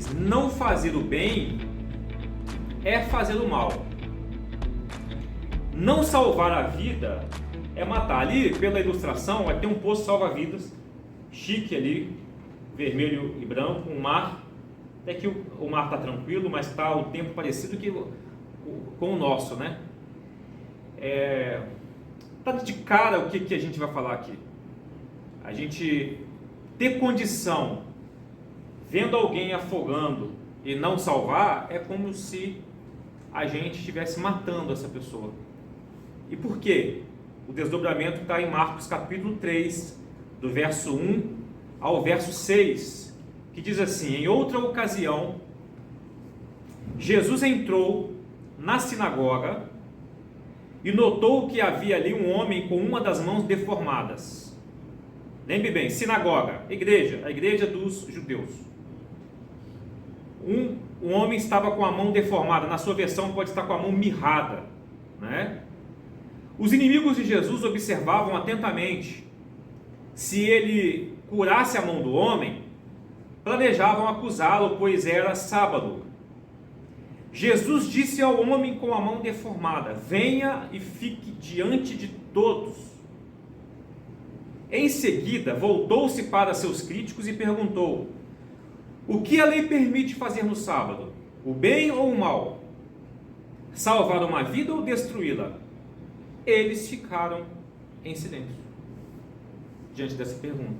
vezes, não fazer o bem é fazer o mal. Não salvar a vida é matar. Ali, pela ilustração, vai ter um poço salva-vidas, chique ali, vermelho e branco, um mar. Até que o mar está tranquilo, mas está o tempo parecido com o nosso, né? Tá de cara o que a gente vai falar aqui. A gente ter condição, vendo alguém afogando e não salvar, é como se a gente estivesse matando essa pessoa. E por quê? O desdobramento está em Marcos capítulo 3, do verso 1 ao verso 6, que diz assim: em outra ocasião, Jesus entrou na sinagoga e notou que havia ali um homem com uma das mãos deformadas. Lembre bem, sinagoga, igreja, a igreja dos judeus. Um homem estava com a mão deformada, na sua versão pode estar com a mão mirrada, né? Os inimigos de Jesus observavam atentamente. Se ele curasse a mão do homem, planejavam acusá-lo, pois era sábado. Jesus disse ao homem com a mão deformada: venha e fique diante de todos. Em seguida, voltou-se para seus críticos e perguntou: o que a lei permite fazer no sábado? O bem ou o mal? Salvar uma vida ou destruí-la? Eles ficaram em silêncio diante dessa pergunta.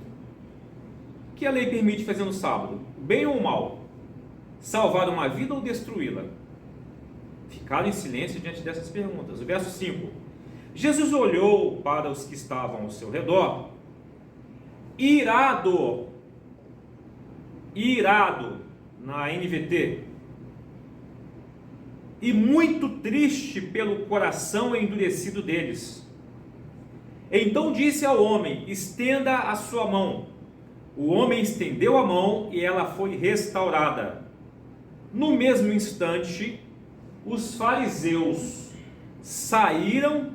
O que a lei permite fazer no sábado? O bem ou o mal? Salvar uma vida ou destruí-la? Ficaram em silêncio diante dessas perguntas. O verso 5. Jesus olhou para os que estavam ao seu redor, irado, na NVT, e muito triste pelo coração endurecido deles. Então disse ao homem: estenda a sua mão. O homem estendeu a mão e ela foi restaurada. No mesmo instante, os fariseus saíram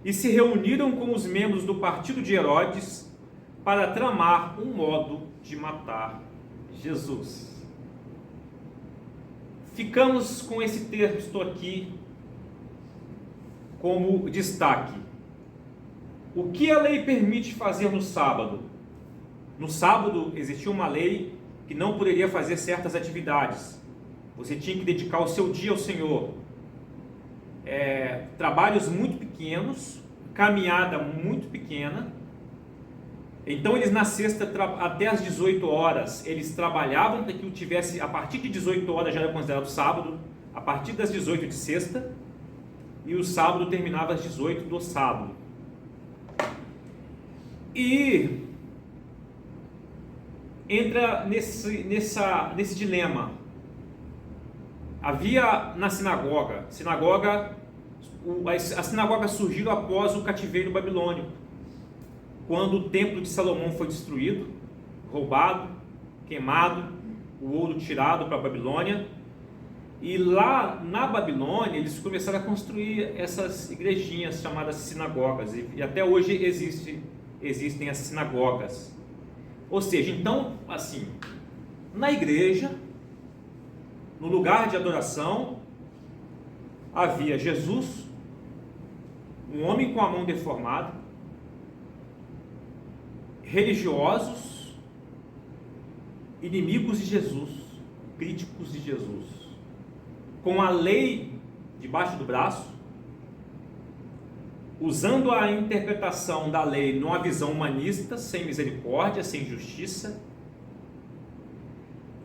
e se reuniram com os membros do partido de Herodes para tramar um modo de matar Jesus. Ficamos com esse texto aqui como destaque. O que a lei permite fazer no sábado? No sábado existia uma lei que não poderia fazer certas atividades. Você tinha que dedicar o seu dia ao Senhor. Trabalhos muito pequenos, caminhada muito pequena. Então eles na sexta, até às 18 horas, eles trabalhavam para que tivesse, a partir de 18 horas já era considerado sábado, a partir das 18 de sexta, e o sábado terminava às 18 do sábado. E entra nesse dilema. Havia na sinagoga, a sinagoga surgiu após o cativeiro babilônico, quando o templo de Salomão foi destruído, roubado, queimado, o ouro tirado para a Babilônia, e lá na Babilônia eles começaram a construir essas igrejinhas chamadas sinagogas, e até hoje existem as sinagogas. Ou seja, então, assim, na igreja, no lugar de adoração, havia Jesus, um homem com a mão deformada, religiosos, inimigos de Jesus, críticos de Jesus, com a lei debaixo do braço, usando a interpretação da lei numa visão humanista, sem misericórdia, sem justiça.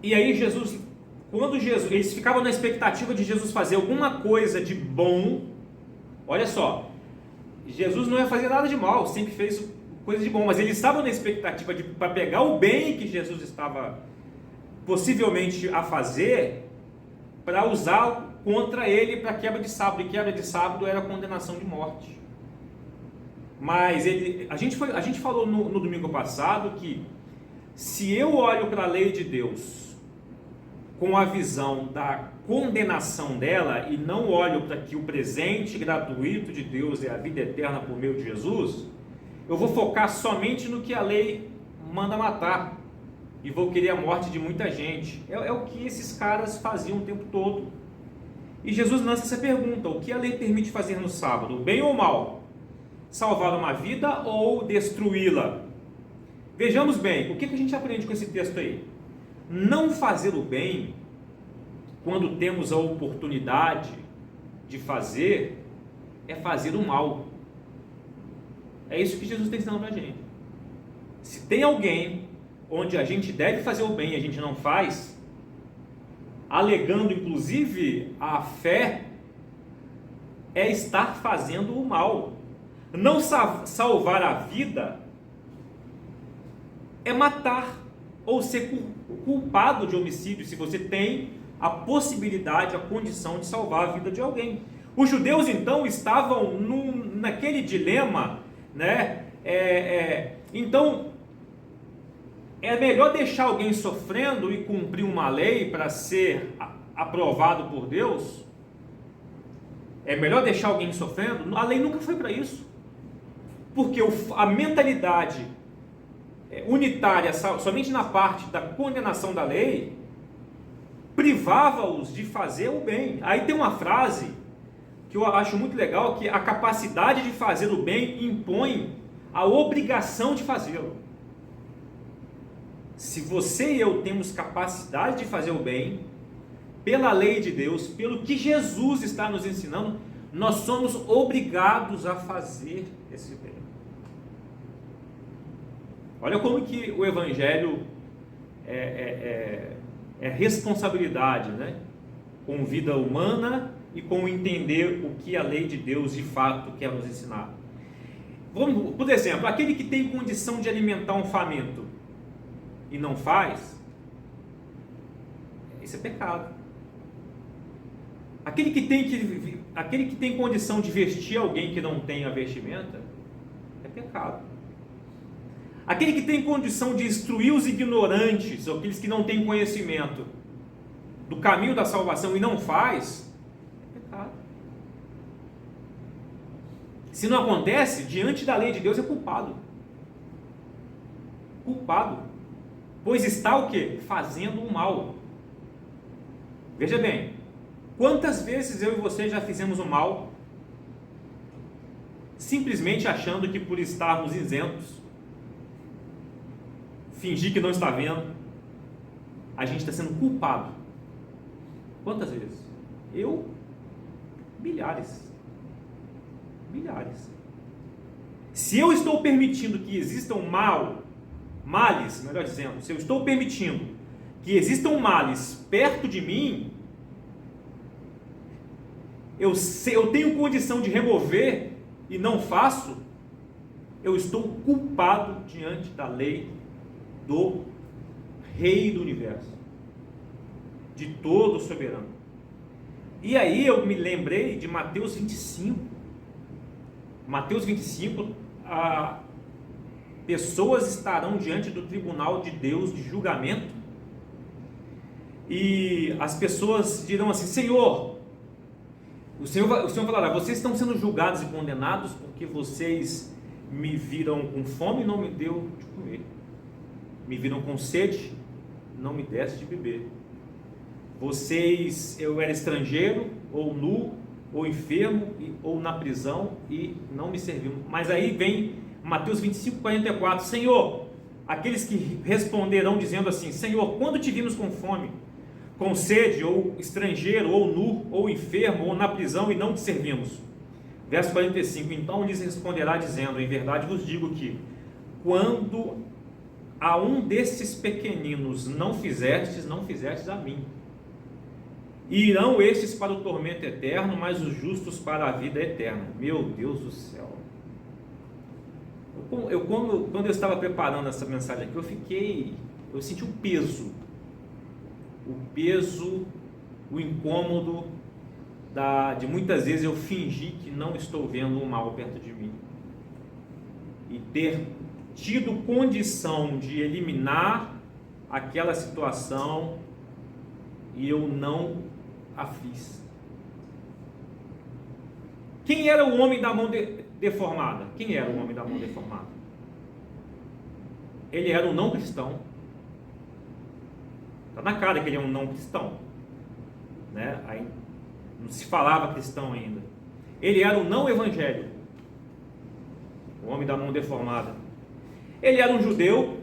E aí eles ficavam na expectativa de Jesus fazer alguma coisa de bom. Olha só, Jesus não ia fazer nada de mal, sempre fez coisa de bom, mas eles estavam na expectativa para pegar o bem que Jesus estava possivelmente a fazer, para usar contra ele para quebra de sábado, e quebra de sábado era condenação de morte. Mas a gente falou no domingo passado que se eu olho para a lei de Deus com a visão da condenação dela e não olho para que o presente gratuito de Deus é a vida eterna por meio de Jesus, eu vou focar somente no que a lei manda matar. e vou querer a morte de muita gente. É o que esses caras faziam o tempo todo. E Jesus lança essa pergunta: o que a lei permite fazer no sábado, bem ou mal? Salvar uma vida ou destruí-la? Vejamos bem, o que a gente aprende com esse texto aí? Não fazer o bem, quando temos a oportunidade de fazer, é fazer o mal. É isso que Jesus está ensinando para a gente. Se tem alguém onde a gente deve fazer o bem e a gente não faz, alegando inclusive a fé, é estar fazendo o mal. Não salvar a vida é matar ou ser culpado de homicídio, se você tem a possibilidade, a condição de salvar a vida de alguém. Os judeus então estavam naquele dilema, né? Então é melhor deixar alguém sofrendo e cumprir uma lei para ser aprovado por Deus? É melhor deixar alguém sofrendo? A lei nunca foi para isso, porque a mentalidade unitária, somente na parte da condenação da lei, privava-os de fazer o bem. Aí tem uma frase que eu acho muito legal, que a capacidade de fazer o bem impõe a obrigação de fazê-lo. Se você e eu temos capacidade de fazer o bem, pela lei de Deus, pelo que Jesus está nos ensinando, nós somos obrigados a fazer esse bem. Olha como que o Evangelho é responsabilidade, né? Com vida humana e com entender o que a lei de Deus de fato quer nos ensinar. Vamos, por exemplo, aquele que tem condição de alimentar um faminto e não faz, isso é pecado. Aquele que tem condição de vestir alguém que não tem a vestimenta, é pecado. Aquele que tem condição de instruir os ignorantes, ou aqueles que não têm conhecimento do caminho da salvação e não faz, é pecado. Se não acontece, diante da lei de Deus é culpado. Culpado. Pois está o quê? Fazendo o mal. Veja bem, quantas vezes eu e você já fizemos o mal, simplesmente achando que por estarmos isentos, fingir que não está vendo, a gente está sendo culpado. Quantas vezes? Eu, milhares. Se eu estou permitindo que existam males, melhor dizendo, se eu estou permitindo que existam males perto de mim, eu tenho condição de remover e não faço, eu estou culpado diante da lei do Rei do Universo, de todo o soberano. E aí eu me lembrei de Mateus 25. Mateus 25, pessoas estarão diante do tribunal de Deus de julgamento, e as pessoas dirão assim: Senhor, o Senhor falará, vocês estão sendo julgados e condenados porque vocês me viram com fome e não me deu de comer, me viram com sede, não me deste de beber, eu era estrangeiro, ou nu, ou enfermo, ou na prisão, e não me serviram. Mas aí vem Mateus 25, 44, Senhor, aqueles que responderão dizendo assim: Senhor, quando te vimos com fome, com sede, ou estrangeiro, ou nu, ou enfermo, ou na prisão, e não te servimos? Verso 45, então lhes responderá dizendo: em verdade vos digo que, quando a um desses pequeninos não fizestes a mim. E irão estes para o tormento eterno, mas os justos para a vida eterna. Meu Deus do céu. Quando eu estava preparando essa mensagem aqui, eu senti o peso, o incômodo de muitas vezes eu fingir que não estou vendo o mal perto de mim. E ter tido condição de eliminar aquela situação e eu não a fiz. Quem era o homem da mão deformada? Quem era o homem da mão deformada? Ele era um não cristão, Está na cara que ele é um não cristão, né? Aí não se falava cristão ainda. Ele era um não evangélico, o homem da mão deformada. Ele era um judeu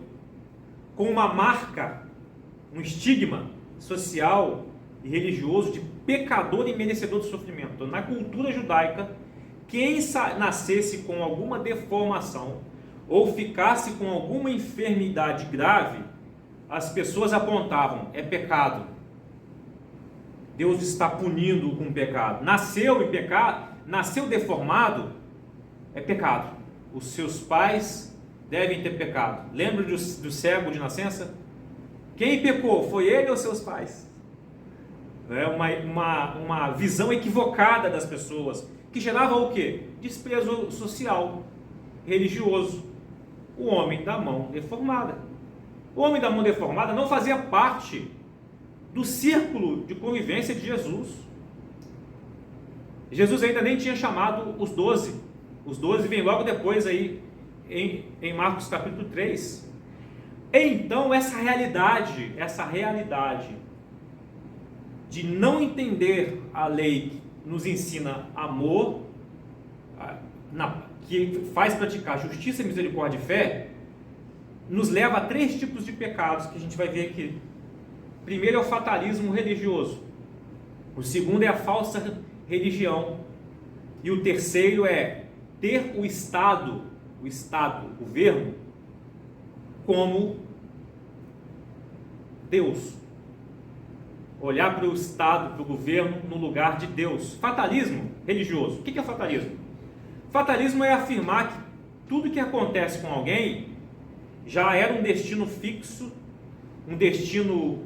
com uma marca, um estigma social e religioso de pecador e merecedor de sofrimento. Então, na cultura judaica, quem nascesse com alguma deformação ou ficasse com alguma enfermidade grave, as pessoas apontavam: é pecado. Deus está punindo com pecado. Nasceu em pecado, nasceu deformado, é pecado. Os seus pais devem ter pecado. Lembra do cego de nascença? Quem pecou? Foi ele ou seus pais? É uma visão equivocada das pessoas, que gerava o quê? Desprezo social, religioso. O homem da mão deformada. O homem da mão deformada não fazia parte do círculo de convivência de Jesus. Jesus ainda nem tinha chamado os 12. Os 12 vêm logo depois aí, em Marcos capítulo 3. Então essa realidade de não entender a lei que nos ensina amor, que faz praticar justiça, misericórdia e fé, nos leva a 3 tipos de pecados que a gente vai ver aqui. Primeiro é o fatalismo religioso, o segundo é a falsa religião, e o terceiro é ter o Estado, o governo, como Deus. Olhar para o Estado, para o governo, no lugar de Deus. Fatalismo religioso. O que é fatalismo? Fatalismo é afirmar que tudo que acontece com alguém já era um destino fixo, um destino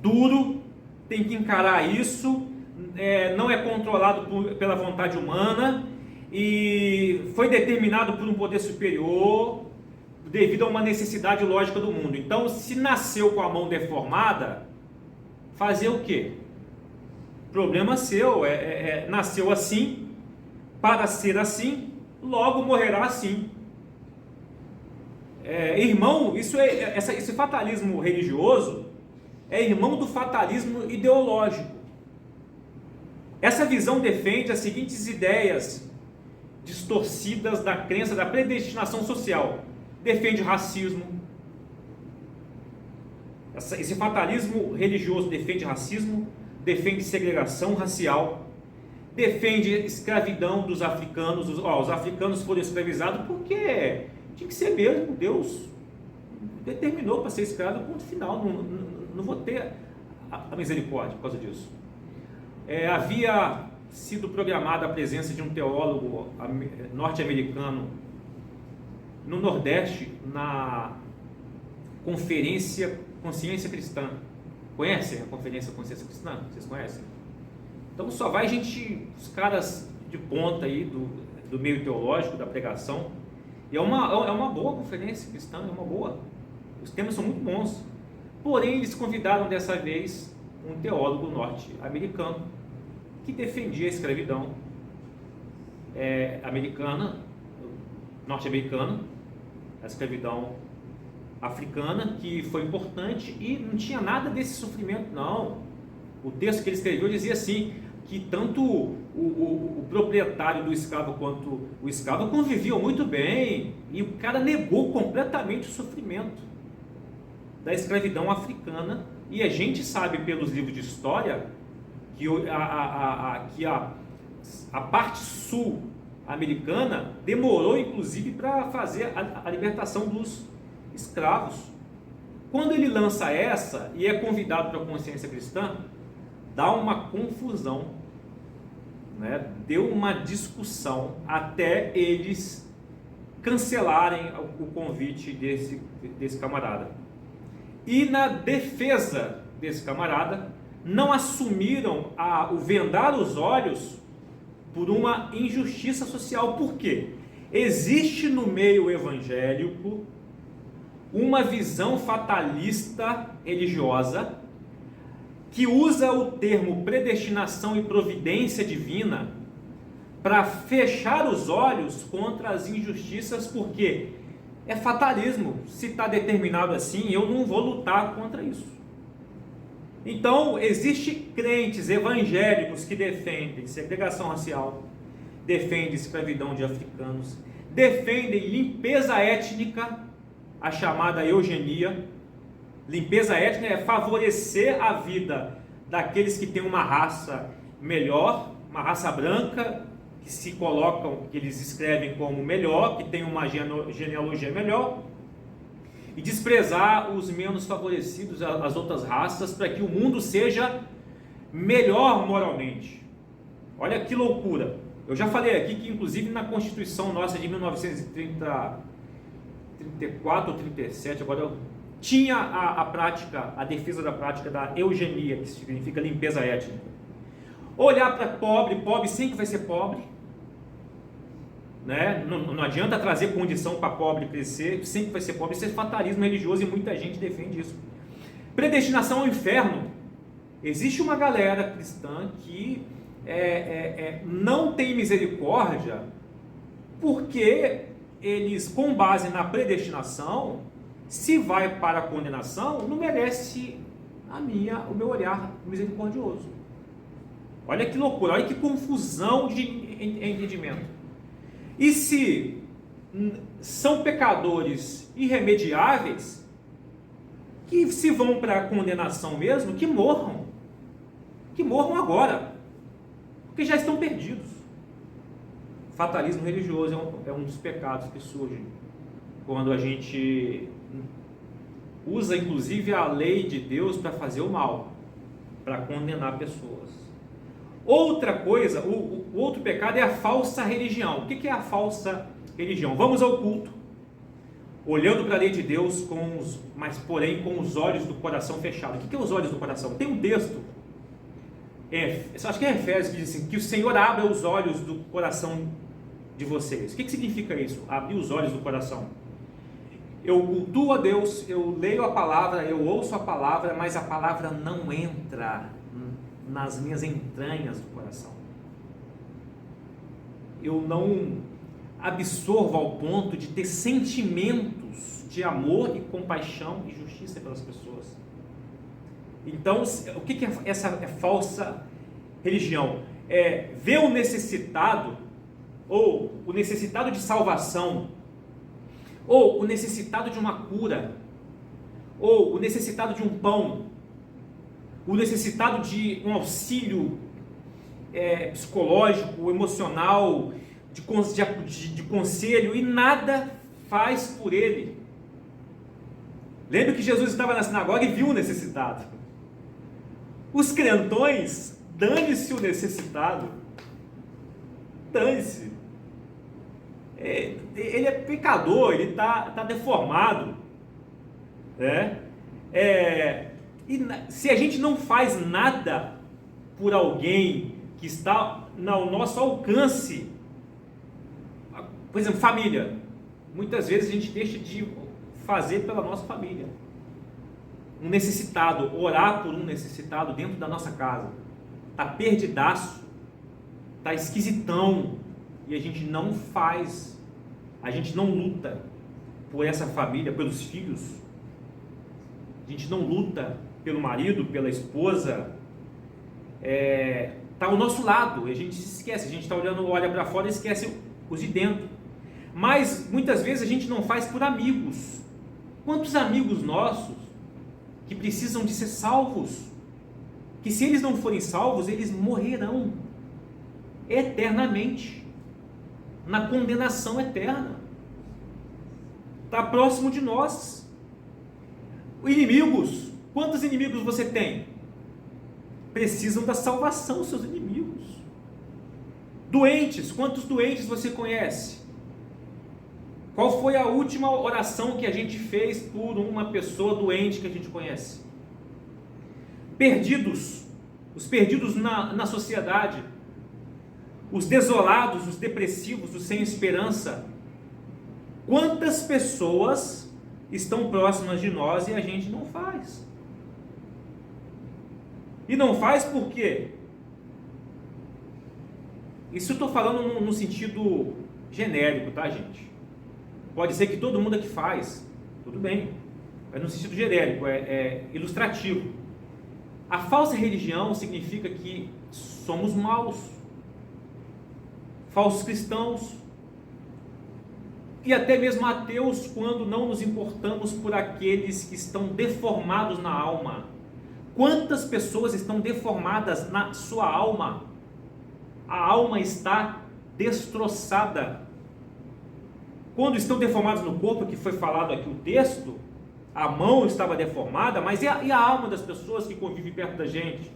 duro, tem que encarar isso, não é controlado pela vontade humana e foi determinado por um poder superior devido a uma necessidade lógica do mundo. Então, se nasceu com a mão deformada, fazer o quê? Problema seu, nasceu assim, para ser assim, logo morrerá assim. Irmão, esse fatalismo religioso é irmão do fatalismo ideológico. Essa visão defende as seguintes ideias distorcidas da crença da predestinação social. Defende racismo. Esse fatalismo religioso defende racismo, defende segregação racial, defende escravidão dos africanos. Os africanos foram escravizados porque tinha que ser mesmo, Deus determinou para ser escravo, ponto final, não vou ter a misericórdia por causa disso. Havia sido programada a presença de um teólogo norte-americano no Nordeste, na conferência Consciência Cristã. Conhecem a conferência Consciência Cristã? Vocês conhecem? Então só vai os caras de ponta aí do meio teológico, da pregação. E é uma boa conferência cristã, é uma boa. Os temas são muito bons. Porém, eles convidaram dessa vez um teólogo norte-americano que defendia a escravidão norte-americana, a escravidão africana, que foi importante e não tinha nada desse sofrimento, não. O texto que ele escreveu dizia assim, que tanto o proprietário do escravo quanto o escravo conviviam muito bem, e o cara negou completamente o sofrimento da escravidão africana. E a gente sabe pelos livros de história que a parte sul americana demorou inclusive para fazer a libertação dos escravos. Quando ele lança essa e é convidado para a consciência cristã, dá uma confusão, né? Deu uma discussão até eles cancelarem o convite desse camarada. E na defesa desse camarada, não assumiram o vendar os olhos por uma injustiça social. Por quê? Existe no meio evangélico uma visão fatalista religiosa que usa o termo predestinação e providência divina para fechar os olhos contra as injustiças, porque é fatalismo. Se está determinado assim, eu não vou lutar contra isso. Então, existem crentes evangélicos que defendem segregação racial, defendem escravidão de africanos, defendem limpeza étnica, a chamada eugenia. Limpeza étnica é favorecer a vida daqueles que têm uma raça melhor, uma raça branca, que se colocam, que eles escrevem como melhor, que tem uma genealogia melhor, e desprezar os menos favorecidos, as outras raças, para que o mundo seja melhor moralmente. Olha que loucura. Eu já falei aqui que, inclusive, na Constituição nossa de 1934 ou 37, agora tinha a prática, a defesa da prática da eugenia, que significa limpeza étnica. Olhar para pobre sempre vai ser pobre, né? Não adianta trazer condição para pobre crescer, sempre vai ser pobre. Isso é fatalismo religioso e muita gente defende isso. Predestinação ao inferno. Existe uma galera cristã que não tem misericórdia, porque eles, com base na predestinação, se vai para a condenação, não merece o meu olhar misericordioso. Olha que loucura, olha que confusão de entendimento. E se são pecadores irremediáveis, que se vão para a condenação mesmo, que morram agora, porque já estão perdidos. Fatalismo religioso é um dos pecados que surge quando a gente usa inclusive a lei de Deus para fazer o mal, para condenar pessoas. Outra coisa, o outro pecado é a falsa religião. O que é a falsa religião? Vamos ao culto, olhando para a lei de Deus, mas porém com os olhos do coração fechado. O que é os olhos do coração? Tem um texto, acho que é Efésios, que diz assim, que o Senhor abra os olhos do coração de vocês. O que significa isso? Abrir os olhos do coração. Eu cultuo a Deus, eu leio a palavra, eu ouço a palavra, mas a palavra não entra nas minhas entranhas do coração. Eu não absorvo ao ponto de ter sentimentos de amor e compaixão e justiça pelas pessoas. Então, o que é essa falsa religião? É ver o necessitado, ou o necessitado de salvação, ou o necessitado de uma cura, ou o necessitado de um pão, o necessitado de um auxílio psicológico, emocional, de conselho, e nada faz por ele. Lembra que Jesus estava na sinagoga e viu o necessitado. Os crentões, dane-se o necessitado, dane-se. Ele é pecador, ele está deformado, né? E se a gente não faz nada por alguém que está ao nosso alcance, por exemplo, família, muitas vezes a gente deixa de fazer pela nossa família. Um necessitado, orar por um necessitado dentro da nossa casa, está perdidaço, está esquisitão, e a gente não faz, a gente não luta por essa família, pelos filhos, a gente não luta pelo marido, pela esposa, está ao nosso lado, a gente se esquece, a gente olha para fora e esquece os de dentro. Mas muitas vezes a gente não faz por amigos. Quantos amigos nossos que precisam de ser salvos, que se eles não forem salvos, eles morrerão eternamente, na condenação eterna. Está próximo de nós. Inimigos, quantos inimigos você tem? Precisam da salvação, seus inimigos. Doentes, quantos doentes você conhece? Qual foi a última oração que a gente fez por uma pessoa doente que a gente conhece? Perdidos, os perdidos na sociedade, os desolados, os depressivos, os sem esperança. Quantas pessoas estão próximas de nós e a gente não faz? E não faz por quê? Isso eu estou falando no sentido genérico, tá, gente? Pode ser que todo mundo aqui faz, tudo bem, mas no sentido genérico, ilustrativo. A falsa religião significa que somos maus, falsos cristãos e até mesmo ateus quando não nos importamos por aqueles que estão deformados na alma. Quantas pessoas estão deformadas na sua alma? A alma está destroçada. Quando estão deformados no corpo, que foi falado aqui o texto, a mão estava deformada, mas e a alma das pessoas que convivem perto da gente?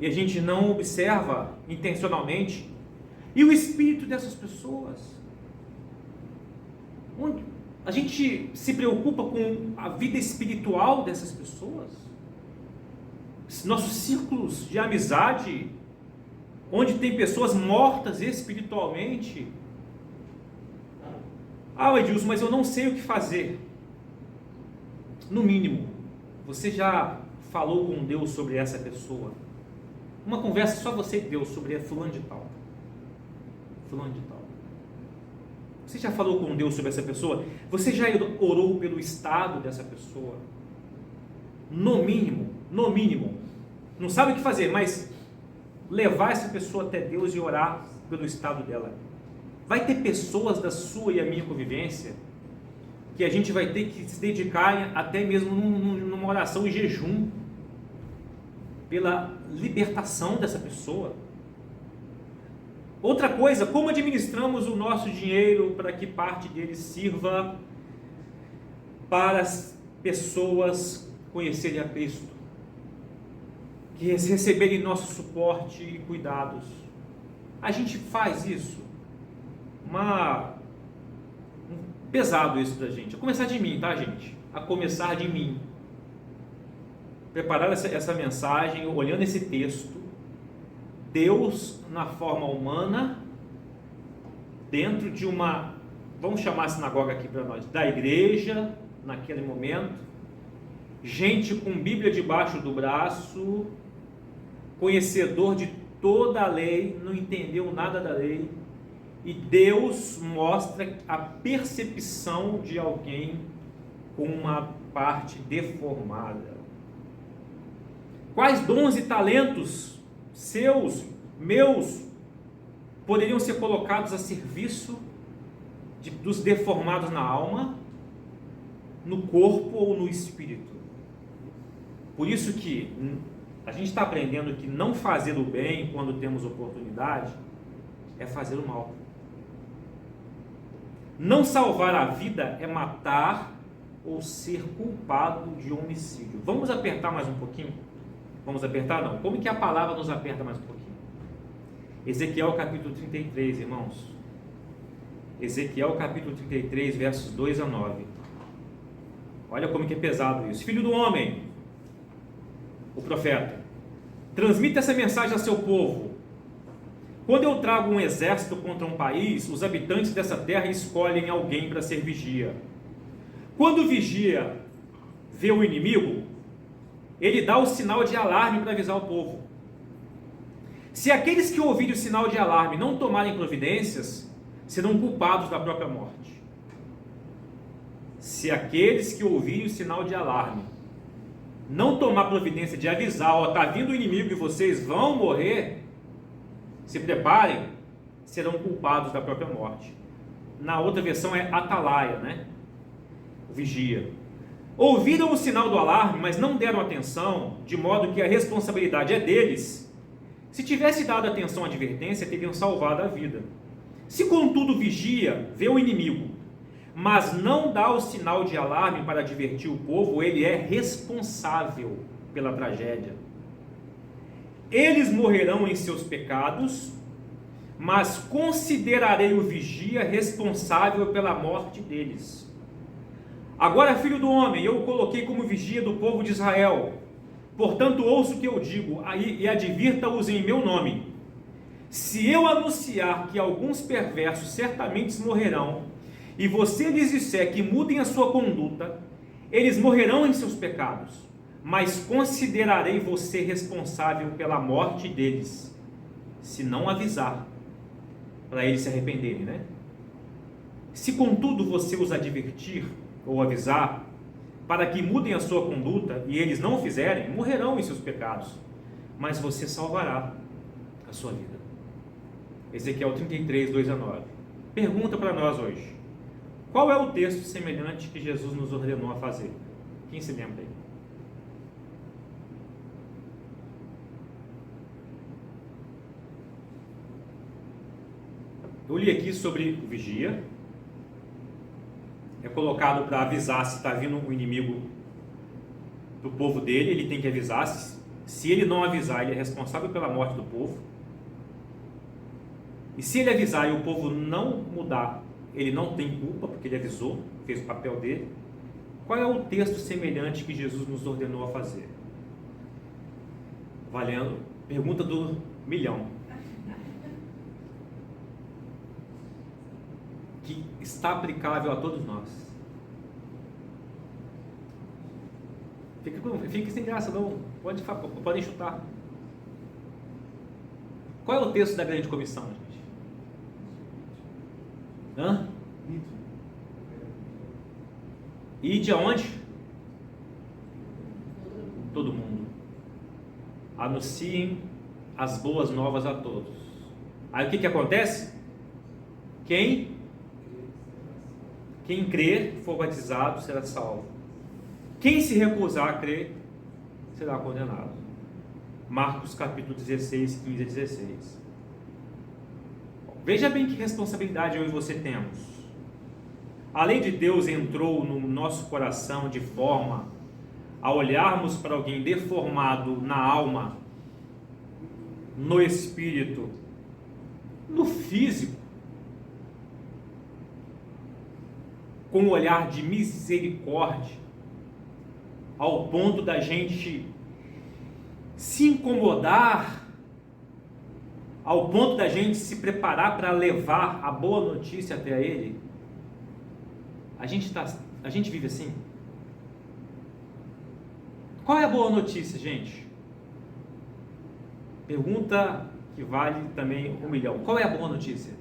E a gente não observa intencionalmente. E o espírito dessas pessoas? A gente se preocupa com a vida espiritual dessas pessoas? Nossos círculos de amizade, onde tem pessoas mortas espiritualmente. Edilson, mas eu não sei o que fazer. No mínimo, você já falou com Deus sobre essa pessoa? Uma conversa só você e Deus sobre fulano de tal. Fulano de tal. Você já falou com Deus sobre essa pessoa? Você já orou pelo estado dessa pessoa? No mínimo, não sabe o que fazer, mas levar essa pessoa até Deus e orar pelo estado dela. Vai ter pessoas da sua e a minha convivência que a gente vai ter que se dedicar até mesmo numa oração em jejum pela libertação dessa pessoa. Outra coisa, como administramos o nosso dinheiro para que parte dele sirva para as pessoas conhecerem a Cristo, que receberem nosso suporte e cuidados. A gente faz isso. Pesado isso da gente. A começar de mim, tá, gente? A começar de mim. Preparar essa mensagem, olhando esse texto, Deus na forma humana, dentro de uma, vamos chamar a sinagoga aqui para nós, da igreja, naquele momento, gente com Bíblia debaixo do braço, conhecedor de toda a lei, não entendeu nada da lei, e Deus mostra a percepção de alguém com uma parte deformada. Quais dons e talentos seus, meus, poderiam ser colocados a serviço dos deformados na alma, no corpo ou no espírito? Por isso que a gente está aprendendo que não fazer o bem quando temos oportunidade é fazer o mal. Não salvar a vida é matar ou ser culpado de homicídio. Vamos apertar mais um pouquinho? Vamos apertar? Não. Como que a palavra nos aperta mais um pouquinho? Ezequiel capítulo 33, irmãos. Ezequiel capítulo 33, versos 2 a 9. Olha como que é pesado isso. Filho do homem, o profeta, transmita essa mensagem a seu povo. Quando eu trago um exército contra um país, os habitantes dessa terra escolhem alguém para ser vigia. Quando o vigia vê o inimigo, ele dá o sinal de alarme para avisar o povo. Se aqueles que ouvirem o sinal de alarme não tomarem providências, serão culpados da própria morte. Se aqueles que ouvirem o sinal de alarme não tomar providência de avisar, está vindo o inimigo e vocês vão morrer, se preparem, serão culpados da própria morte. Na outra versão é atalaia, né? O vigia. Ouviram o sinal do alarme, mas não deram atenção, de modo que a responsabilidade é deles. Se tivesse dado atenção à advertência, teriam salvado a vida. Se contudo o vigia vê o inimigo, mas não dá o sinal de alarme para advertir o povo, ele é responsável pela tragédia. Eles morrerão em seus pecados, mas considerarei o vigia responsável pela morte deles. Agora, filho do homem, eu o coloquei como vigia do povo de Israel. Portanto, ouça o que eu digo e advirta-os em meu nome. Se eu anunciar que alguns perversos certamente morrerão, e você lhes disser que mudem a sua conduta, eles morrerão em seus pecados, mas considerarei você responsável pela morte deles, se não avisar, para eles se arrependerem, né? Se contudo você os advertir ou avisar, para que mudem a sua conduta, e eles não o fizerem, morrerão em seus pecados, mas você salvará a sua vida. Ezequiel 33, 2-9. Pergunta para nós hoje: qual é o texto semelhante que Jesus nos ordenou a fazer? Quem se lembra aí? Eu li aqui sobre o vigia. É colocado para avisar se está vindo um inimigo do povo dele. Ele tem que avisar. Se ele não avisar, ele é responsável pela morte do povo. E se ele avisar e o povo não mudar, ele não tem culpa, porque ele avisou, fez o papel dele. Qual é o texto semelhante que Jesus nos ordenou a fazer? Valendo, pergunta do milhão. Que está aplicável a todos nós. Fique sem graça, não. Podem chutar. Qual é o texto da grande comissão, gente? Hã? Ide aonde? Todo mundo. Anunciem as boas novas a todos. Aí o que acontece? Quem crer, for batizado, será salvo. Quem se recusar a crer, será condenado. Marcos capítulo 16, 15-16. Veja bem que responsabilidade eu e você temos. A lei de Deus entrou no nosso coração de forma a olharmos para alguém deformado na alma, no espírito, no físico, com um olhar de misericórdia, ao ponto da gente se incomodar, ao ponto da gente se preparar para levar a boa notícia até ele. A gente vive assim? Qual é a boa notícia, gente? Pergunta que vale também 1 milhão. Qual é a boa notícia?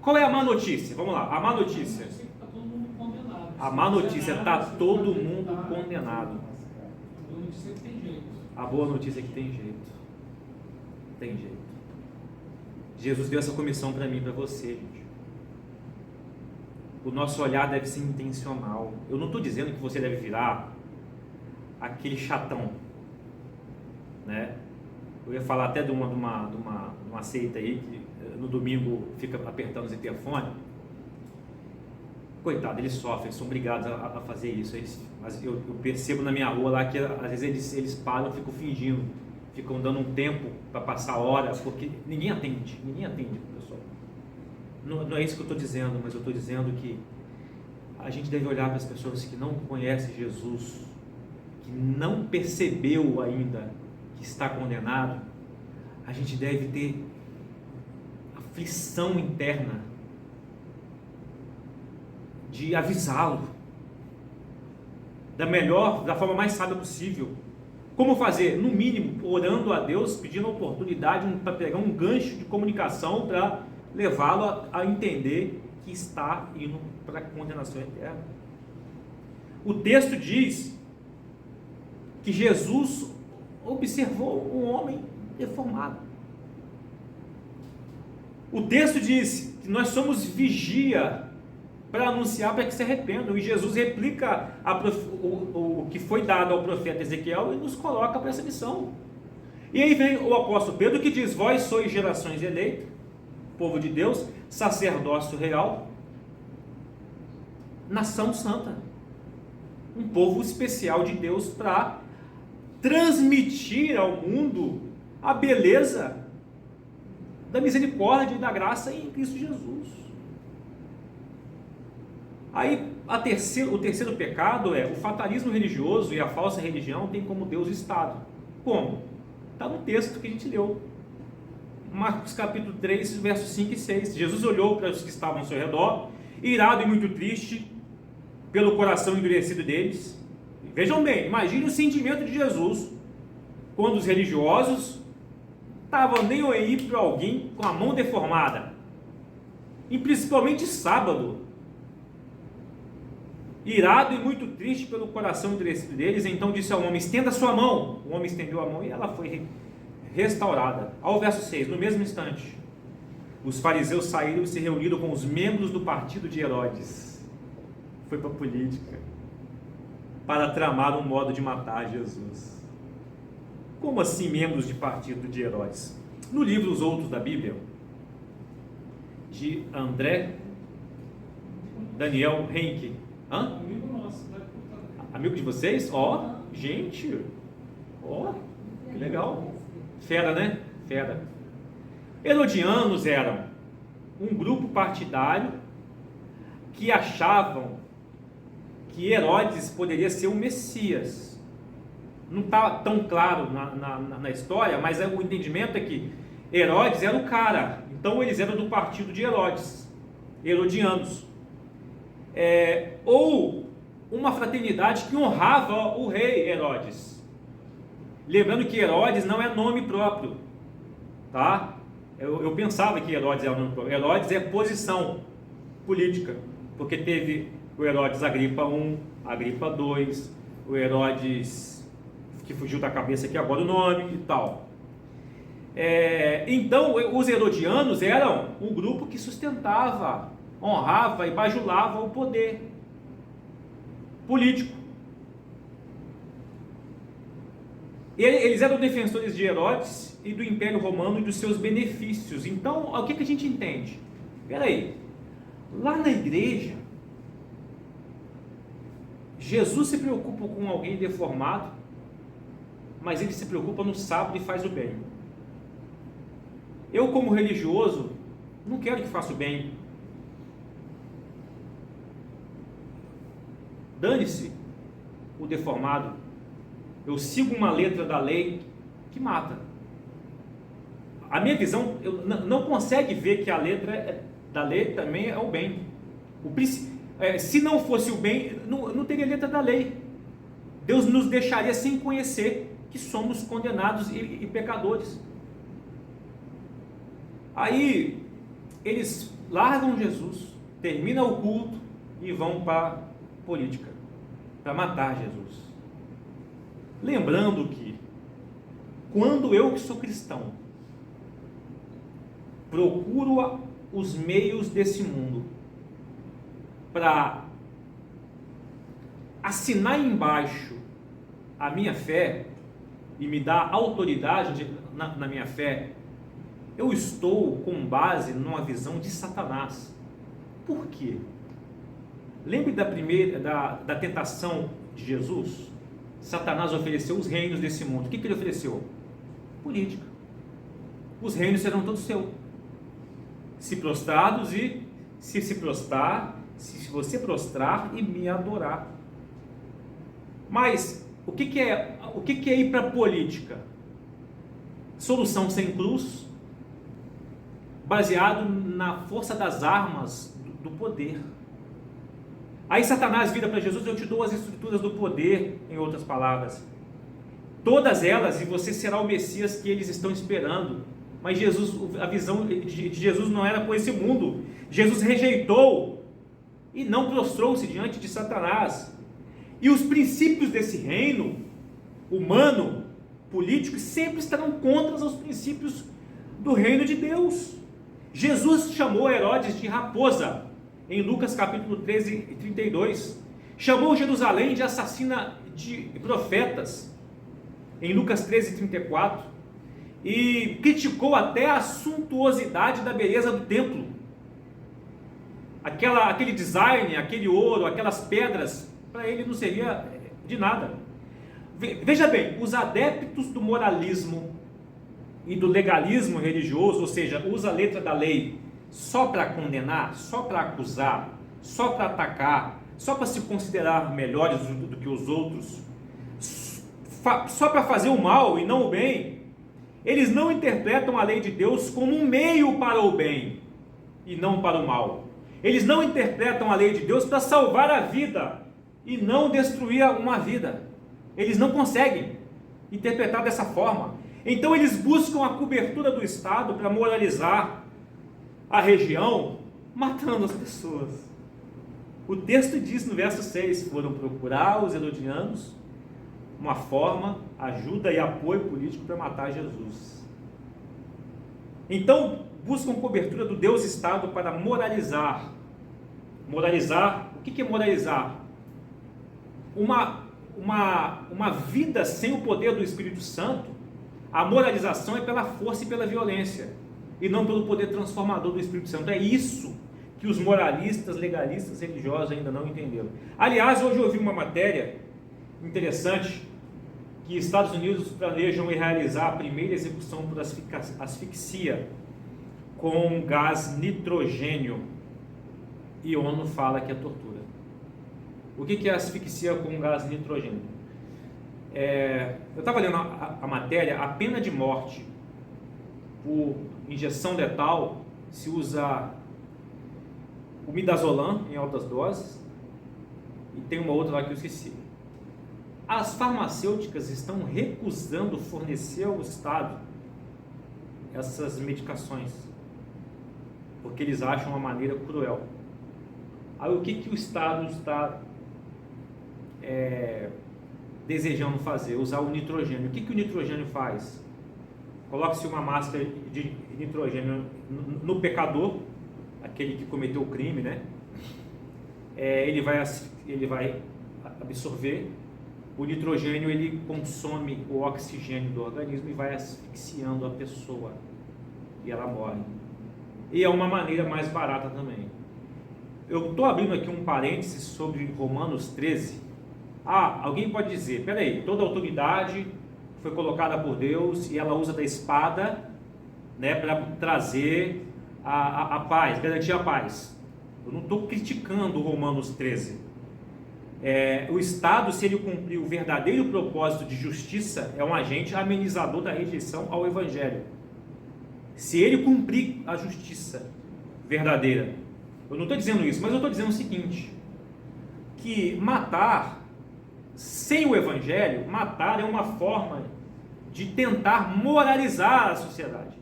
Qual é a má notícia? Vamos lá, a má notícia. A má notícia está todo mundo condenado. A boa notícia é que tem jeito. Tem jeito. Jesus deu essa comissão para mim e para você, gente. O nosso olhar deve ser intencional. Eu não estou dizendo que você deve virar aquele chatão, né? Eu ia falar até de uma seita aí que no domingo fica apertando os interfones. Coitado, eles sofrem, são obrigados a fazer isso. Mas eu percebo na minha rua lá que às vezes eles param, ficam fingindo, ficam dando um tempo para passar horas, porque ninguém atende, pessoal. Não é isso que eu estou dizendo, mas eu estou dizendo que a gente deve olhar para as pessoas que não conhecem Jesus, que não percebeu ainda que está condenado. A gente deve ter aflição interna de avisá-lo da forma mais sábia possível. Como fazer? No mínimo, orando a Deus, pedindo a oportunidade para pegar um gancho de comunicação para levá-lo a entender que está indo para a condenação eterna. O texto diz que Jesus observou um homem deformado. O texto diz que nós somos vigia para anunciar para que se arrependam, e Jesus replica o que foi dado ao profeta Ezequiel e nos coloca para essa missão. E aí vem o apóstolo Pedro que diz: vós sois gerações eleitas, povo de Deus, sacerdócio real, nação santa, um povo especial de Deus, para transmitir ao mundo a beleza da misericórdia e da graça em Cristo Jesus. Aí o terceiro pecado é o fatalismo religioso, e a falsa religião tem como Deus o Estado. Como? Está no texto que a gente leu, Marcos capítulo 3, versos 5 e 6. Jesus olhou para os que estavam ao seu redor, irado e muito triste pelo coração endurecido deles. Vejam bem, imagine o sentimento de Jesus quando os religiosos estavam nem aí para alguém com a mão deformada, e principalmente sábado. Irado e muito triste pelo coração endurecido deles, então disse ao homem: estenda sua mão. O homem estendeu a mão e ela foi restaurada. Ao verso 6, no mesmo instante, os fariseus saíram e se reuniram com os membros do partido de Herodes. Foi para a política, para tramar um modo de matar Jesus. Como assim membros de partido de Herodes? No livro Os Outros da Bíblia, de André Daniel Henke. Amigo nosso, né? Amigo de vocês? Ó, gente, ó, que legal. Fera, né? Fera. Herodianos eram um grupo partidário que achavam que Herodes poderia ser o Messias. Não está tão claro na história, mas o entendimento é que Herodes era o cara. Então eles eram do partido de Herodes, herodianos. Ou uma fraternidade que honrava o rei Herodes. Lembrando que Herodes não é nome próprio, tá? Eu pensava que Herodes era nome próprio. Herodes é posição política, porque teve o Herodes Agripa I, Agripa II, o Herodes que fugiu da cabeça aqui agora o nome e tal. Então os herodianos eram um grupo que sustentava, honrava e bajulava o poder político. Eles eram defensores de Herodes e do Império Romano e dos seus benefícios. Então, o que a gente entende? Espera aí, lá na igreja, Jesus se preocupa com alguém deformado, mas ele se preocupa no sábado e faz o bem. Eu, como religioso, não quero que faça o bem. Dane-se o deformado. Eu sigo uma letra da lei que mata. A minha visão não consegue ver que a letra da lei também é o bem. Se não fosse o bem, não teria letra da lei. Deus nos deixaria sem conhecer que somos condenados e pecadores. Aí eles largam Jesus, terminam o culto e vão para a política, para matar Jesus. Lembrando que, quando eu que sou cristão, procuro os meios desse mundo para assinar embaixo a minha fé e me dar autoridade na minha fé, eu estou com base numa visão de Satanás. Por quê? Lembre da tentação de Jesus? Satanás ofereceu os reinos desse mundo. O que ele ofereceu? Política. Os reinos serão todos seus. Se prostrados e se você prostrar e me adorar. Mas o que é ir para a política? Solução sem cruz, baseado na força das armas do poder. Aí Satanás vira para Jesus: eu te dou as estruturas do poder, em outras palavras. Todas elas, e você será o Messias que eles estão esperando. Mas a visão de Jesus não era com esse mundo. Jesus rejeitou e não prostrou-se diante de Satanás. E os princípios desse reino humano, político, sempre estarão contra os princípios do reino de Deus. Jesus chamou Herodes de raposa, em Lucas capítulo 13 e 32. Chamou Jerusalém de assassina de profetas, em Lucas 13 e 34. E criticou até a suntuosidade da beleza do templo. Aquele design, aquele ouro, aquelas pedras, para ele não seria de nada. Veja bem, os adeptos do moralismo e do legalismo religioso, ou seja, usa a letra da lei só para condenar, só para acusar, só para atacar, só para se considerar melhores do que os outros, só para fazer o mal e não o bem. Eles não interpretam a lei de Deus como um meio para o bem e não para o mal. Eles não interpretam a lei de Deus para salvar a vida e não destruir uma vida. Eles não conseguem interpretar dessa forma. Então eles buscam a cobertura do Estado para moralizar a região, matando as pessoas. O texto diz no verso 6, foram procurar os herodianos uma forma, ajuda e apoio político para matar Jesus. Então, buscam cobertura do Deus-Estado para moralizar. Moralizar, o que é moralizar? Uma vida sem o poder do Espírito Santo. A moralização é pela força e pela violência, e não pelo poder transformador do Espírito Santo. É isso que os moralistas, legalistas, religiosos ainda não entenderam. Aliás, hoje eu ouvi uma matéria interessante, que Estados Unidos planejam realizar a primeira execução por asfixia com gás nitrogênio, e a ONU fala que é tortura. O que é asfixia com gás nitrogênio? Eu estava lendo a matéria. A pena de morte por injeção letal se usa o midazolam em altas doses, e tem uma outra lá que eu esqueci. As farmacêuticas estão recusando fornecer ao Estado essas medicações, porque eles acham uma maneira cruel. Aí o que o Estado está desejando fazer? Usar o nitrogênio. O que o nitrogênio faz? Coloque-se uma máscara de nitrogênio no pecador, aquele que cometeu o crime, né? Ele vai absorver o nitrogênio, ele consome o oxigênio do organismo e vai asfixiando a pessoa, e ela morre. E é uma maneira mais barata também. Eu estou abrindo aqui um parênteses sobre Romanos 13. Alguém pode dizer, peraí, toda autoridade foi colocada por Deus e ela usa da espada, né, para trazer a paz, garantir a paz. Eu não estou criticando Romanos 13. O Estado, se ele cumprir o verdadeiro propósito de justiça, é um agente amenizador da rejeição ao Evangelho. Se ele cumprir a justiça verdadeira. Eu não estou dizendo isso, mas eu estou dizendo o seguinte, que matar sem o Evangelho, matar é uma forma de tentar moralizar a sociedade.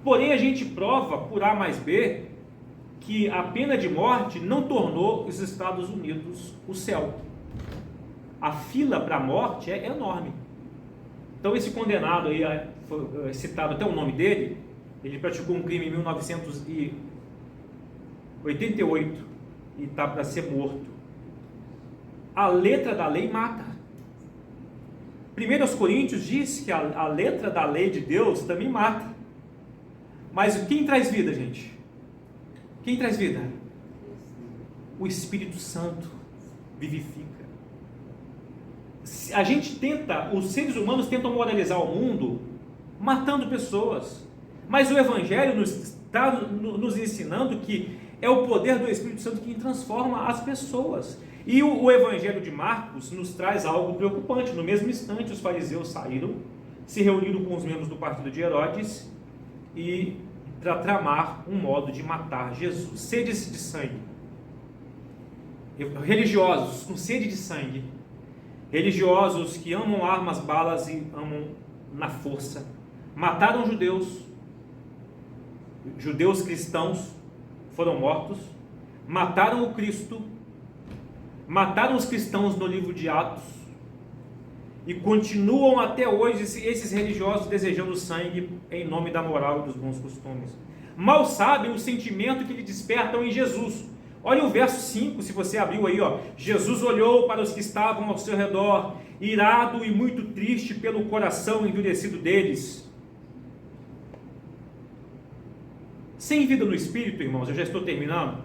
Porém, a gente prova por A mais B que a pena de morte não tornou os Estados Unidos o céu. A fila para a morte é enorme. Então esse condenado aí, foi citado até o nome dele, ele praticou um crime em 1988 e está para ser morto. A letra da lei mata. 1 Coríntios diz que a letra da lei de Deus também mata. Mas quem traz vida, gente? Quem traz vida? O Espírito Santo vivifica. A gente os seres humanos tentam moralizar o mundo matando pessoas. Mas o Evangelho está nos ensinando que é o poder do Espírito Santo que transforma as pessoas. E o Evangelho de Marcos nos traz algo preocupante. No mesmo instante, os fariseus saíram, se reuniram com os membros do partido de Herodes e para tramar um modo de matar Jesus. Sede de sangue. Religiosos com sede de sangue. Religiosos que amam armas, balas e amam na força. Mataram judeus cristãos foram mortos, mataram o Cristo, mataram os cristãos no livro de Atos, e continuam até hoje esses religiosos desejando sangue em nome da moral e dos bons costumes. Mal sabem o sentimento que lhe despertam em Jesus. Olha o verso 5, se você abriu aí, Jesus olhou para os que estavam ao seu redor, irado e muito triste pelo coração endurecido deles. Sem vida no Espírito, irmãos, eu já estou terminando.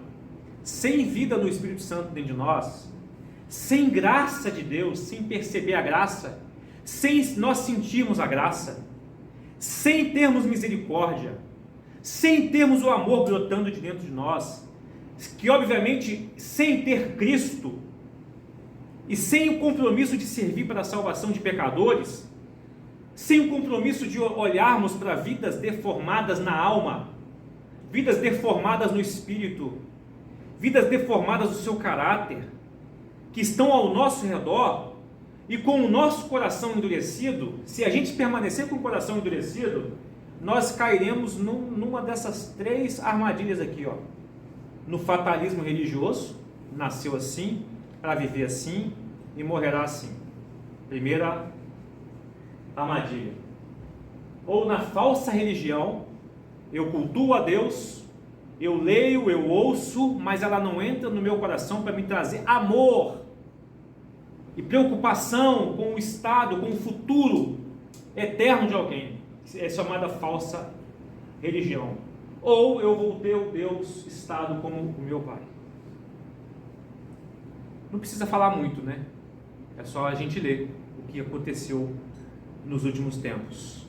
Sem vida no Espírito Santo dentro de nós, sem graça de Deus, sem perceber a graça, sem nós sentirmos a graça, sem termos misericórdia, sem termos o amor brotando de dentro de nós, que obviamente sem ter Cristo e sem o compromisso de servir para a salvação de pecadores, sem o compromisso de olharmos para vidas deformadas na alma, vidas deformadas no espírito, vidas deformadas no seu caráter, que estão ao nosso redor, e com o nosso coração endurecido, se a gente permanecer com o coração endurecido, nós cairemos numa dessas 3 armadilhas aqui, no fatalismo religioso, nasceu assim, para viver assim e morrerá assim. Primeira armadilha. Ou na falsa religião, eu cultuo a Deus, eu leio, eu ouço, mas ela não entra no meu coração para me trazer amor e preocupação com o estado, com o futuro eterno de alguém. É chamada falsa religião. Ou eu vou ter o Deus estado como o meu Pai. Não precisa falar muito, né? É só a gente ler o que aconteceu nos últimos tempos.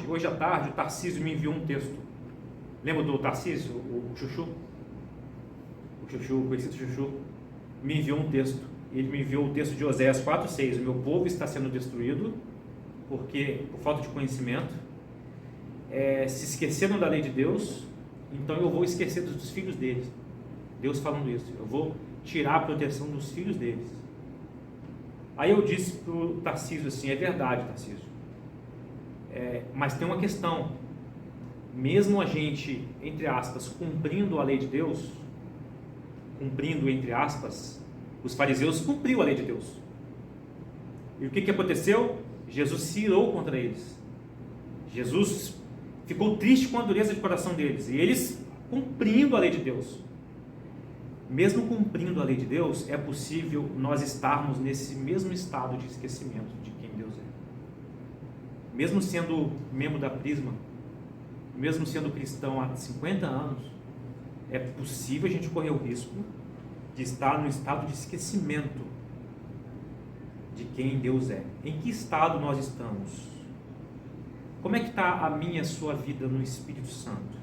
Hoje à tarde, o Tarcísio me enviou um texto. Lembra do Tarcísio, o Chuchu? O Chuchu, o conhecido Chuchu, me enviou um texto. Ele me enviou o texto de Oséias 4:6. O meu povo está sendo destruído porque, por falta de conhecimento, se esqueceram da lei de Deus, então eu vou esquecer dos filhos deles. Deus falando isso, eu vou tirar a proteção dos filhos deles. Aí eu disse para o Tarcísio assim: é verdade, Tarcísio, mas tem uma questão. Mesmo a gente, entre aspas, cumprindo a lei de Deus, cumprindo entre aspas, os fariseus cumpriram a lei de Deus. E o que aconteceu? Jesus se irou contra eles. Jesus ficou triste com a dureza de coração deles. E eles cumprindo a lei de Deus. Mesmo cumprindo a lei de Deus, é possível nós estarmos nesse mesmo estado de esquecimento de quem Deus é. Mesmo sendo membro da Prisma, mesmo sendo cristão há 50 anos, é possível a gente correr o risco de estar no estado de esquecimento de quem Deus é. Em que estado nós estamos? Como é que está a minha e a sua vida no Espírito Santo?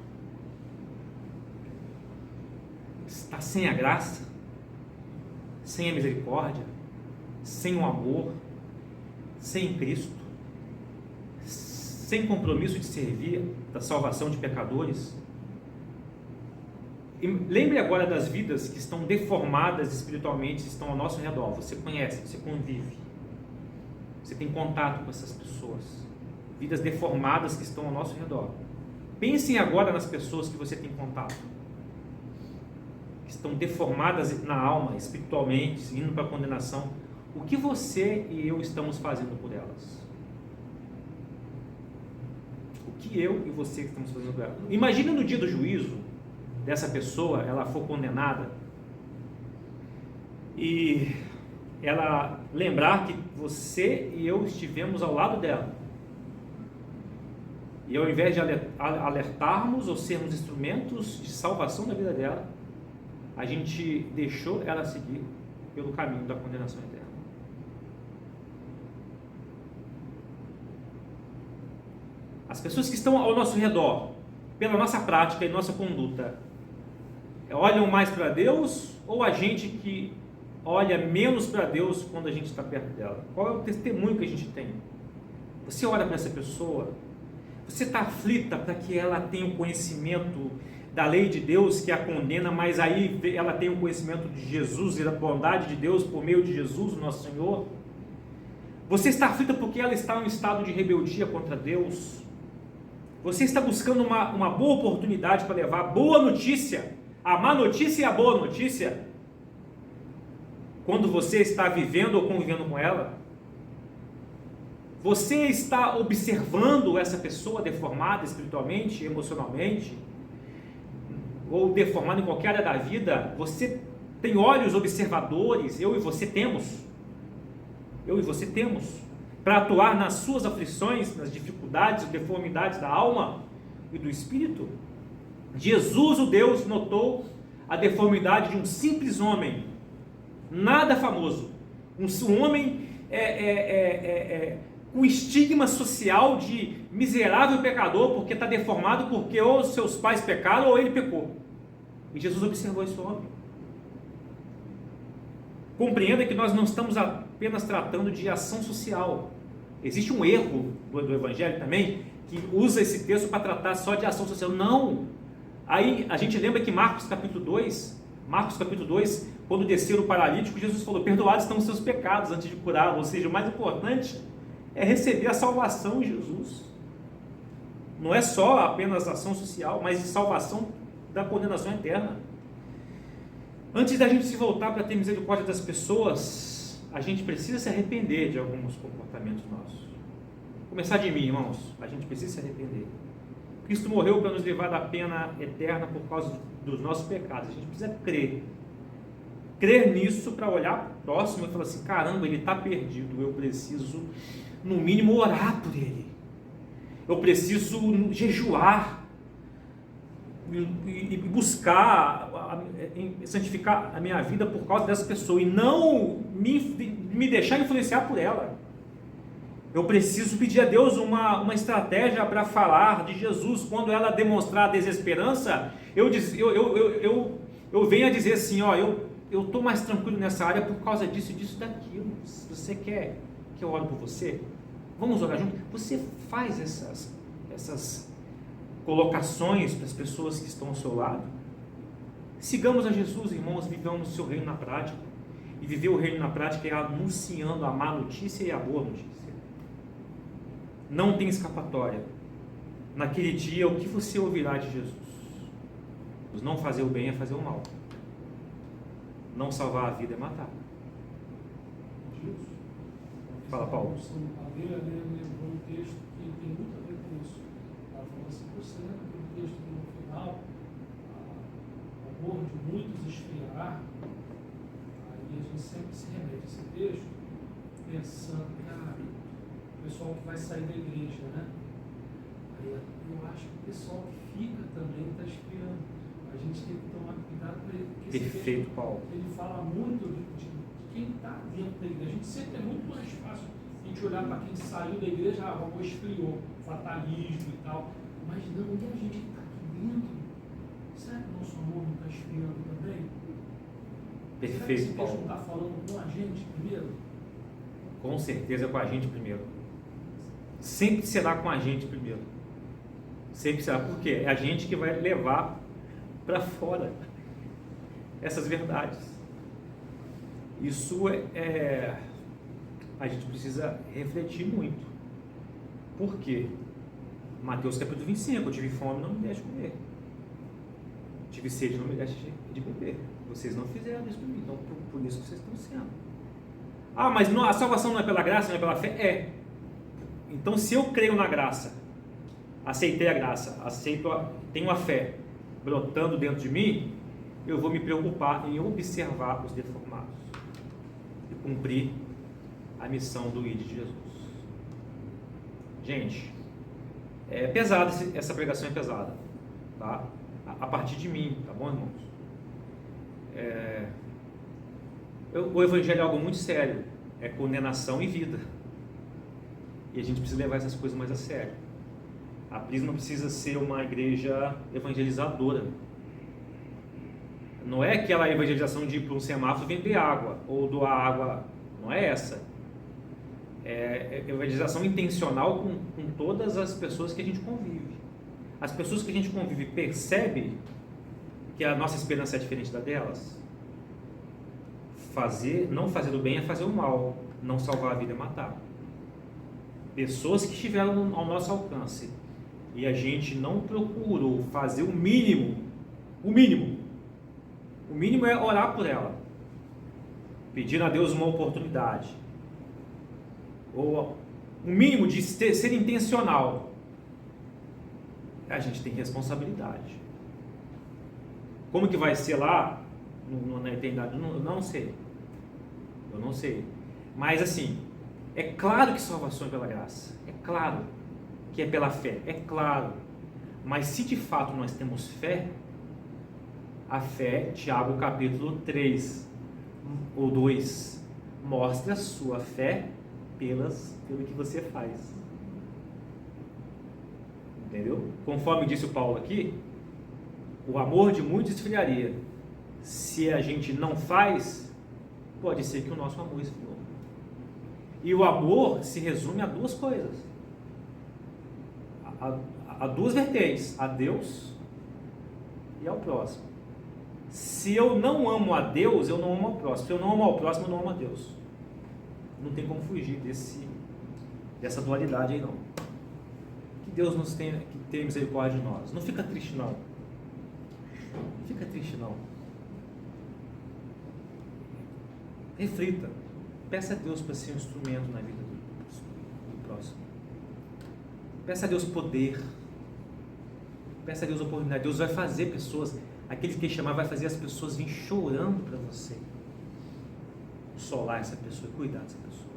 Está sem a graça? Sem a misericórdia? Sem o amor? Sem Cristo? Sem compromisso de servir da salvação de pecadores? E lembre agora das vidas que estão deformadas espiritualmente, estão ao nosso redor. Você conhece, você convive, você tem contato com essas pessoas, vidas deformadas que estão ao nosso redor. Pensem agora nas pessoas que você tem contato, que estão deformadas na alma, espiritualmente, indo para a condenação. O que você e eu estamos fazendo por elas? O que eu e você estamos fazendo por elas? Imagina no dia do juízo dessa pessoa, ela for condenada e ela lembrar que você e eu estivemos ao lado dela, e ao invés de alertarmos ou sermos instrumentos de salvação da vida dela, a gente deixou ela seguir pelo caminho da condenação eterna. As pessoas que estão ao nosso redor, pela nossa prática e nossa conduta, olham mais para Deus, ou a gente que olha menos para Deus quando a gente está perto dela? Qual é o testemunho que a gente tem? Você olha para essa pessoa, você está aflita para que ela tenha o conhecimento da lei de Deus que a condena, mas aí ela tem o conhecimento de Jesus e da bondade de Deus por meio de Jesus, o nosso Senhor? Você está aflita porque ela está em um estado de rebeldia contra Deus? Você está buscando uma boa oportunidade para levar a boa notícia, a má notícia e a boa notícia, quando você está vivendo ou convivendo com ela? Você está observando essa pessoa deformada espiritualmente, emocionalmente, ou deformada em qualquer área da vida? Você tem olhos observadores? Eu e você temos. Para atuar nas suas aflições, nas dificuldades e deformidades da alma e do espírito? Jesus, o Deus, notou a deformidade de um simples homem, nada famoso, um homem com estigma social de miserável pecador, porque está deformado porque ou seus pais pecaram ou ele pecou. E Jesus observou esse homem. Compreenda que nós não estamos apenas tratando de ação social. Existe um erro do Evangelho também, que usa esse texto para tratar só de ação social. Não! Aí a gente lembra que Marcos capítulo 2, quando desceram o paralítico, Jesus falou: perdoados estão os seus pecados antes de curá-lo. Ou seja, o mais importante é receber a salvação em Jesus. Não é só apenas ação social, mas de salvação da condenação eterna. Antes da gente se voltar para ter misericórdia das pessoas, a gente precisa se arrepender de alguns comportamentos nossos. Começar de mim, irmãos, a gente precisa se arrepender. Cristo morreu para nos livrar da pena eterna por causa dos nossos pecados. A gente precisa crer nisso para olhar para o próximo e falar assim, caramba, ele está perdido, eu preciso, no mínimo, orar por ele. Eu preciso jejuar e buscar santificar a minha vida por causa dessa pessoa e não me deixar influenciar por ela. Eu preciso pedir a Deus uma estratégia para falar de Jesus. Quando ela demonstrar desesperança, eu venho a dizer assim, ó, eu estou mais tranquilo nessa área por causa disso, disso, daquilo. Se você quer que eu ore por você, vamos orar junto. Você faz essas colocações para as pessoas que estão ao seu lado. Sigamos a Jesus, irmãos, vivamos o seu reino na prática. E viver o reino na prática é anunciando a má notícia e a boa notícia. Não tem escapatória. Naquele dia, o que você ouvirá de Jesus? Não fazer o bem é fazer o mal. Não salvar a vida é matar. Fala, Paulo. A Bíblia lembrou um texto que tem muito a ver com isso. Ela falou assim, você lembra aquele texto que no final, o amor de muitos esfriará? Aí a gente sempre se remete a esse texto, pensando, cara, o pessoal que vai sair da igreja, né? Aí eu acho que o pessoal que fica também está esfriando. A gente tem que tomar cuidado para ele. Perfeito, Paulo. Ele fala muito de quem está dentro da igreja. A gente sempre é muito mais fácil a gente olhar para quem saiu da igreja, o amor esfriou, fatalismo e tal. Mas não, e a gente que está aqui dentro? Será que o nosso amor não está esfriando também? Perfeito, será que esse Paulo. texto não está falando com a gente primeiro? Com certeza com a gente primeiro. Sempre será com a gente primeiro. Sempre será, porque é a gente que vai levar para fora essas verdades. Isso a gente precisa refletir muito. Por quê? Mateus capítulo 25, eu tive fome, não me deixe comer. Tive sede, não me deixe de beber. Vocês não fizeram isso por mim, então por isso vocês estão sendo. Ah, mas a salvação não é pela graça, não é pela fé? É. Então, se eu creio na graça, aceitei a graça, tenho a fé brotando dentro de mim, eu vou me preocupar em observar os deformados e cumprir a missão do ID de Jesus. Gente, é pesada, essa pregação é pesada, tá? A partir de mim, tá bom, irmãos? O evangelho é algo muito sério, é condenação e vida. E a gente precisa levar essas coisas mais a sério. A Prisma precisa ser uma igreja evangelizadora. Não é aquela evangelização de ir para um semáforo vender água, ou doar água, não é essa. É evangelização intencional com todas as pessoas que a gente convive. As pessoas que a gente convive percebem que a nossa esperança é diferente da delas. Não fazer o bem é fazer o mal, não salvar a vida é matar. Pessoas que estiveram ao nosso alcance e a gente não procurou fazer o mínimo é orar por ela, pedindo a Deus uma oportunidade, ou o mínimo de ser intencional. A gente tem responsabilidade. Como que vai ser lá na eternidade? Eu não sei. Mas assim, é claro que salvação é pela graça, é claro que é pela fé, é claro. Mas se de fato nós temos fé, a fé, Tiago capítulo 3 ou 2, mostra a sua fé pelo que você faz. Entendeu? Conforme disse o Paulo aqui, o amor de muitos esfriaria. Se a gente não faz, pode ser que o nosso amor esfriou. E o amor se resume a duas coisas. A duas vertentes, a Deus e ao próximo. Se eu não amo a Deus, eu não amo ao próximo. Se eu não amo ao próximo, eu não amo a Deus. Não tem como fugir dessa dualidade aí não. Que Deus nos tenha misericórdia de nós. Não fica triste não. Não fica triste não. Reflita. Peça a Deus para ser um instrumento na vida do próximo. Peça a Deus poder. Peça a Deus oportunidade. Deus vai fazer pessoas, aquele que chamar vai fazer as pessoas virem chorando para você. Solar essa pessoa, cuidar dessa pessoa.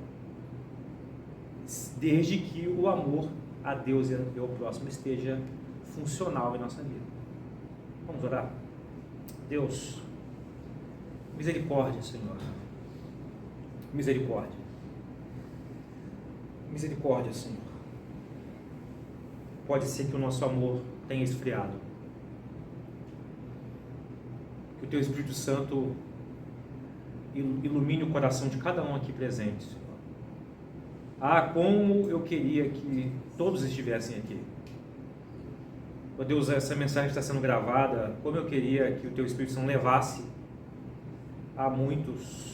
Desde que o amor a Deus e ao próximo esteja funcional em nossa vida. Vamos orar? Deus, misericórdia, Senhor. Misericórdia. Misericórdia, Senhor. Pode ser que o nosso amor tenha esfriado. Que o Teu Espírito Santo ilumine o coração de cada um aqui presente, Senhor. Ah, como eu queria que todos estivessem aqui. Ó Deus, essa mensagem está sendo gravada, como eu queria que o Teu Espírito Santo levasse a muitos.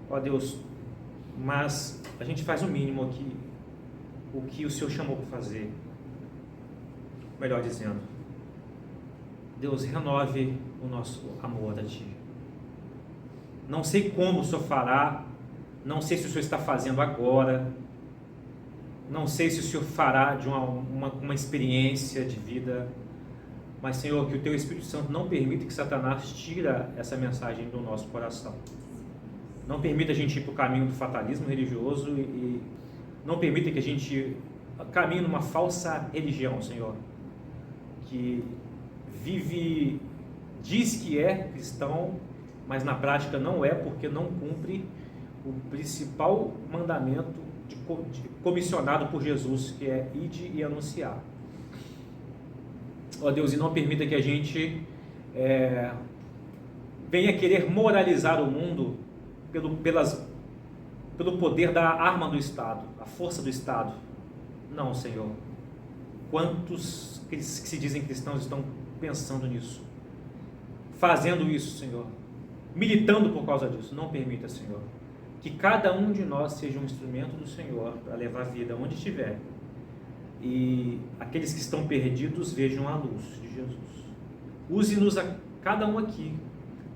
Ó Deus, mas a gente faz o mínimo aqui, o que o Senhor chamou para fazer. Melhor dizendo, Deus, renove o nosso amor a Ti. Não sei como o Senhor fará, não sei se o Senhor está fazendo agora, não sei se o Senhor fará de uma experiência de vida, mas, Senhor, que o Teu Espírito Santo não permita que Satanás tira essa mensagem do nosso coração. Não permita a gente ir para o caminho do fatalismo religioso e não permita que a gente caminhe numa falsa religião, Senhor, que diz que é cristão, mas na prática não é, porque não cumpre o principal mandamento comissionado por Jesus, que é ide e anunciar. Ó Deus, e não permita que a gente venha querer moralizar o mundo pelo poder da arma do Estado, a força do Estado. Não, Senhor. Quantos que se dizem cristãos estão pensando nisso? Fazendo isso, Senhor. Militando por causa disso. Não permita, Senhor. Que cada um de nós seja um instrumento do Senhor para levar a vida onde estiver. E aqueles que estão perdidos vejam a luz de Jesus. Use-nos a cada um aqui,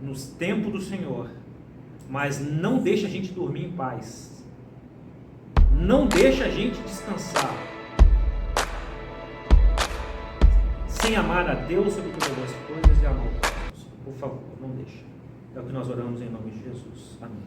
nos tempos do Senhor. Mas não deixe a gente dormir em paz. Não deixe a gente descansar sem amar a Deus sobre todas as coisas e amar o próximo. Por favor, não deixe. É o que nós oramos em nome de Jesus. Amém.